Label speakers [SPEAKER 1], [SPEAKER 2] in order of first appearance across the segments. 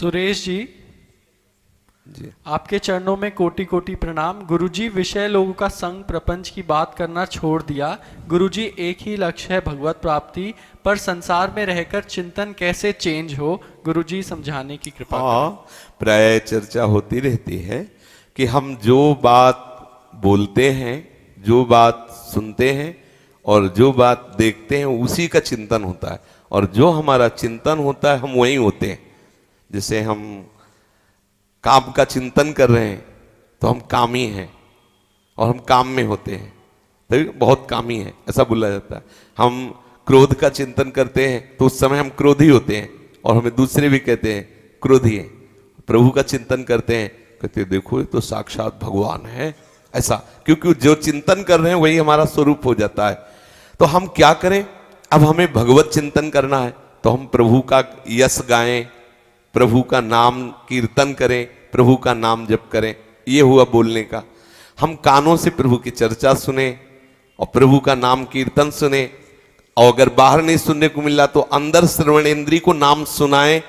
[SPEAKER 1] सुरेश जी, आपके चरणों में कोटि कोटि प्रणाम। गुरुजी, विषय लोगों का संग प्रपंच की बात करना छोड़ दिया। गुरुजी, एक ही लक्ष्य है भगवत प्राप्ति, पर संसार में रहकर चिंतन कैसे चेंज हो, गुरुजी समझाने की कृपा करें।
[SPEAKER 2] प्राय चर्चा होती रहती है कि हम जो बात बोलते हैं, जो बात सुनते हैं और जो बात देखते हैं उसी का चिंतन होता है, और जो हमारा चिंतन होता है हम वही होते हैं। जैसे हम काम का चिंतन कर रहे हैं तो हम कामी हैं और हम काम में होते हैं, तो बहुत कामी है ऐसा बोला जाता है। हम क्रोध का चिंतन करते हैं तो उस समय हम क्रोधी होते हैं और हमें दूसरे भी कहते हैं क्रोधी है। प्रभु का चिंतन करते हैं, कहते हैं देखो ये तो साक्षात भगवान है, ऐसा, क्योंकि जो चिंतन कर रहे हैं वही हमारा स्वरूप हो जाता है। तो हम क्या करें, अब हमें भगवत चिंतन करना है तो हम प्रभु का यश गाएं, प्रभु का नाम कीर्तन करें, प्रभु का नाम जप करें। ये हुआ बोलने का। हम कानों से प्रभु की चर्चा सुने और प्रभु का नाम कीर्तन सुने, और अगर बाहर नहीं सुनने को मिला तो अंदर श्रवणेंद्री को नाम सुनाए,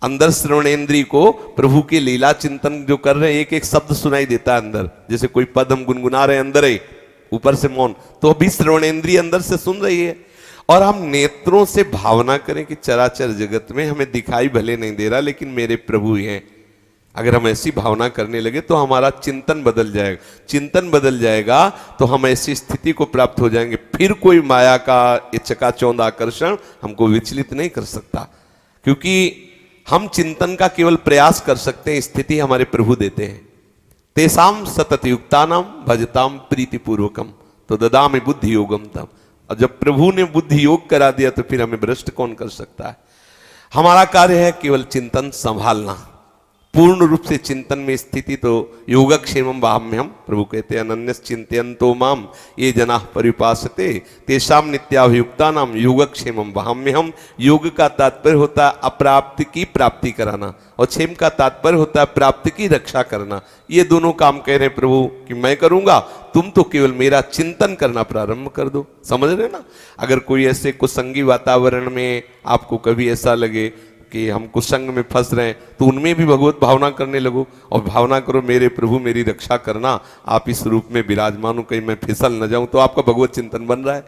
[SPEAKER 2] अंदर श्रवणेंद्री को प्रभु की लीला चिंतन जो कर रहे हैं, एक एक शब्द सुनाई देता है अंदर। जैसे कोई पद हम गुनगुना रहे हैं अंदर है, ऊपर से मौन, तो अभी श्रवणेंद्री अंदर से सुन रही है। और हम नेत्रों से भावना करें कि चराचर जगत में हमें दिखाई भले नहीं दे रहा लेकिन मेरे प्रभु ही हैं। अगर हम ऐसी भावना करने लगे तो हमारा चिंतन बदल जाएगा। चिंतन बदल जाएगा तो हम ऐसी स्थिति को प्राप्त हो जाएंगे, फिर कोई माया का ये चकाचौंध आकर्षण हमको विचलित नहीं कर सकता, क्योंकि हम चिंतन का केवल प्रयास कर सकते हैं, स्थिति हमारे प्रभु देते हैं। तेसाम सतत युक्तानाम भजताम प्रीतिपूर्वकम तो ददामि बुद्धि योगम तम। और जब प्रभु ने बुद्धि योग करा दिया तो फिर हमें भ्रष्ट कौन कर सकता है। हमारा कार्य है केवल चिंतन संभालना, पूर्ण रूप से चिंतन में स्थिति। तो योगक्षेमम वाहम्यहम्, प्रभु कहते हैं अनन्यस चिंतयन्तो माम ये जनाः परिपासते तेषाम नित्याभियुक्तानाम योगक्षेमम वाहम्यहम्। योग का तात्पर्य होता है अप्राप्ति की प्राप्ति कराना, और क्षेम का तात्पर्य होता है प्राप्ति की रक्षा करना। ये दोनों काम कह रहे हैं प्रभु कि मैं करूंगा, तुम तो केवल मेरा चिंतन करना प्रारंभ कर दो। समझ रहे ना। अगर कोई ऐसे कुसंगी वातावरण में आपको कभी ऐसा लगे कि हम कुसंग में फंस रहे हैं तो उनमें भी भगवत भावना करने लगो, और भावना करो मेरे प्रभु मेरी रक्षा करना, आप इस रूप में विराजमान हो, कहीं मैं फिसल न जाऊं। तो आपका भगवत चिंतन बन रहा है,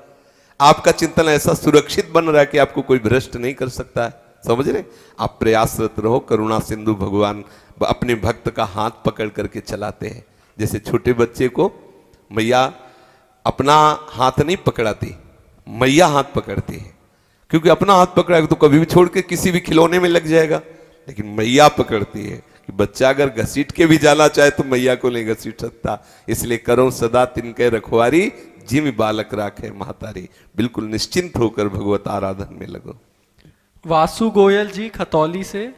[SPEAKER 2] आपका चिंतन ऐसा सुरक्षित बन रहा है कि आपको कोई भ्रष्ट नहीं कर सकता है। समझ रहे। आप प्रयासरत रहो। करुणा सिंधु भगवान अपने भक्त का हाथ पकड़ करके चलाते हैं। जैसे छोटे बच्चे को मैया अपना हाथ नहीं पकड़ाती, मैया हाथ पकड़ती है, क्योंकि अपना हाथ पकड़ाएगा तो कभी भी छोड़ के किसी भी खिलौने में लग जाएगा, लेकिन मैया पकड़ती है कि बच्चा अगर घसीट के भी जाना चाहे तो मैया को नहीं घसीट सकता। इसलिए करो सदा तिनके रखवारी, जिम बालक राखे महतारी। बिल्कुल निश्चिंत होकर भगवत आराधन में लगो।
[SPEAKER 1] वासु गोयल जी, खतौली से,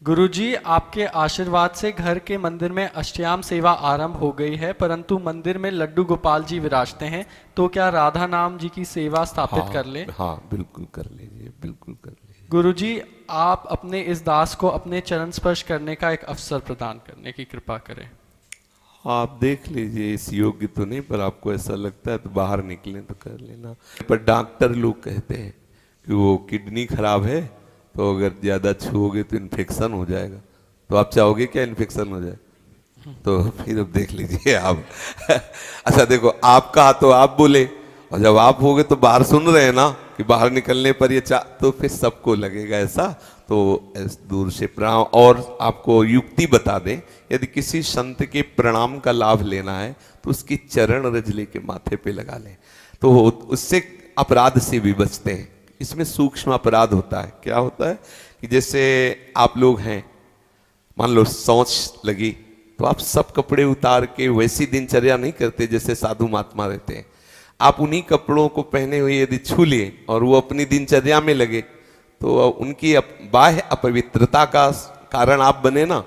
[SPEAKER 1] गुरुजी, आपके आशीर्वाद से घर के मंदिर में अष्टयाम सेवा आरंभ हो गई है, परंतु मंदिर में लड्डू गोपाल जी विराजते हैं, तो क्या राधा नाम जी की सेवा स्थापित कर ले?
[SPEAKER 2] हाँ बिल्कुल कर लीजिए, बिल्कुल कर लीजिए।
[SPEAKER 1] गुरुजी, आप अपने इस दास को अपने चरण स्पर्श करने का एक अवसर प्रदान करने की कृपा करें।
[SPEAKER 2] आप देख लीजिए, इस योग्य तो नहीं, पर आपको ऐसा लगता है तो बाहर निकलें तो कर लेना। पर डॉक्टर लोग कहते हैं कि वो किडनी खराब है तो अगर ज़्यादा छूओगे तो इन्फेक्शन हो जाएगा। तो आप चाहोगे क्या इन्फेक्शन हो जाए? तो फिर अब देख लीजिए आप। अच्छा देखो, आपका हाथ तो आप बोले, और जब आप होगे तो बाहर सुन रहे हैं ना कि बाहर निकलने पर ये तो फिर सबको लगेगा ऐसा। तो दूर से प्रणाम। और आपको युक्ति बता दें, यदि किसी संत के प्रणाम का लाभ लेना है तो उसकी चरण रज लेके माथे पे लगा लें, तो उससे अपराध से भी बचते हैं। इसमें सूक्ष्म अपराध होता है। क्या होता है कि जैसे आप लोग हैं, मान लो सोच लगी तो आप सब कपड़े उतार के वैसी दिनचर्या नहीं करते जैसे साधु महात्मा रहते हैं। आप उन्हीं कपड़ों को पहने हुए यदि छू लिए और वो अपनी दिनचर्या में लगे तो उनकी बाह्य अपवित्रता का कारण आप बने ना।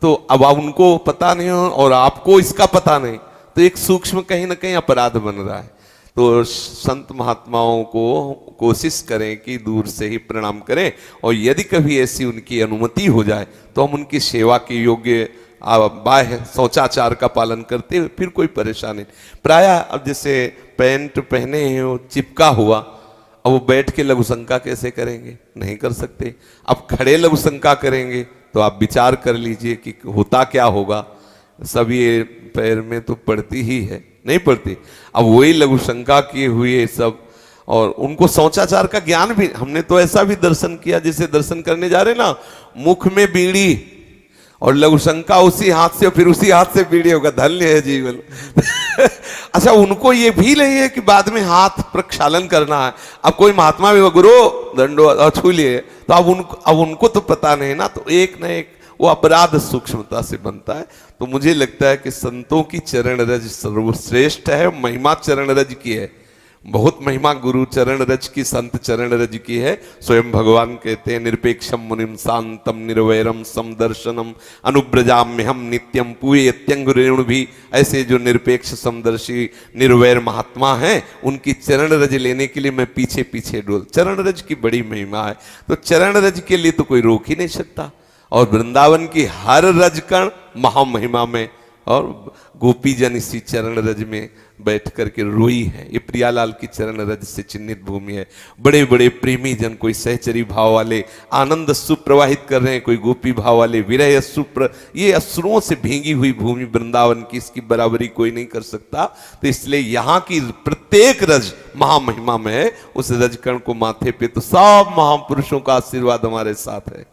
[SPEAKER 2] तो अब आप उनको पता नहीं हो और आपको इसका पता नहीं, तो एक सूक्ष्म कहीं ना कहीं अपराध बन रहा है। तो संत महात्माओं को कोशिश करें कि दूर से ही प्रणाम करें, और यदि कभी ऐसी उनकी अनुमति हो जाए तो हम उनकी सेवा के योग्य बाह्य शौचाचार का पालन करते हुए फिर कोई परेशानी। प्रायः अब जैसे पैंट पहने हैं वो चिपका हुआ, अब वो बैठ के लघु शंका कैसे करेंगे? नहीं कर सकते। अब खड़े लघु शंका करेंगे तो आप विचार कर लीजिए कि होता क्या होगा। सब ये पैर में तो पड़ती ही है, नहीं पड़ती। अब वही लघु शंका किए हुए सब, और उनको शौचाचार का ज्ञान भी, हमने तो ऐसा भी दर्शन किया जैसे दर्शन करने जा रहे ना, मुख में बीड़ी और लघु शंका उसी हाथ से, फिर उसी हाथ से बीड़ी होगा, धन्य है जीवन। अच्छा, उनको ये भी नहीं है कि बाद में हाथ प्रक्षालन करना है। अब कोई महात्मा भी गुरु दंडो छू लिए, तो अब उनको तो पता नहीं ना, तो एक न एक वो अपराध सूक्ष्मता से बनता है। तो मुझे लगता है कि संतों की चरण रज सर्वश्रेष्ठ है, महिमा चरण रज की है, बहुत महिमा गुरु चरण रज की, संत चरण रज की है। स्वयं भगवान कहते हैं निरपेक्षम मुनिम शांतम निर्वैरम समदर्शनम अनुब्रजाम्यहम नित्यम पूयत्यंग भी। ऐसे जो निरपेक्ष समदर्शी निर्वैर महात्मा हैं, उनकी चरण रज लेने के लिए मैं पीछे पीछे डोल। चरण रज की बड़ी महिमा है, तो चरण रज के लिए तो कोई रोक ही नहीं सकता। और वृंदावन की हर रजकण महामहिमा में, और गोपी जन इसी चरण रज में बैठ करके रोई है। ये प्रियालाल की चरण रज से चिन्हित भूमि है। बड़े बड़े प्रेमी जन, कोई सहचरी भाव वाले आनंद अश्रु प्रवाहित कर रहे हैं, कोई गोपी भाव वाले विरह अश्रु, ये अश्रुओं से भींगी हुई भूमि वृंदावन की, इसकी बराबरी कोई नहीं कर सकता। तो इसलिए यहाँ की प्रत्येक रज महामहिमा में है। उस रजकण को माथे पे तो सब महापुरुषों का आशीर्वाद हमारे साथ है।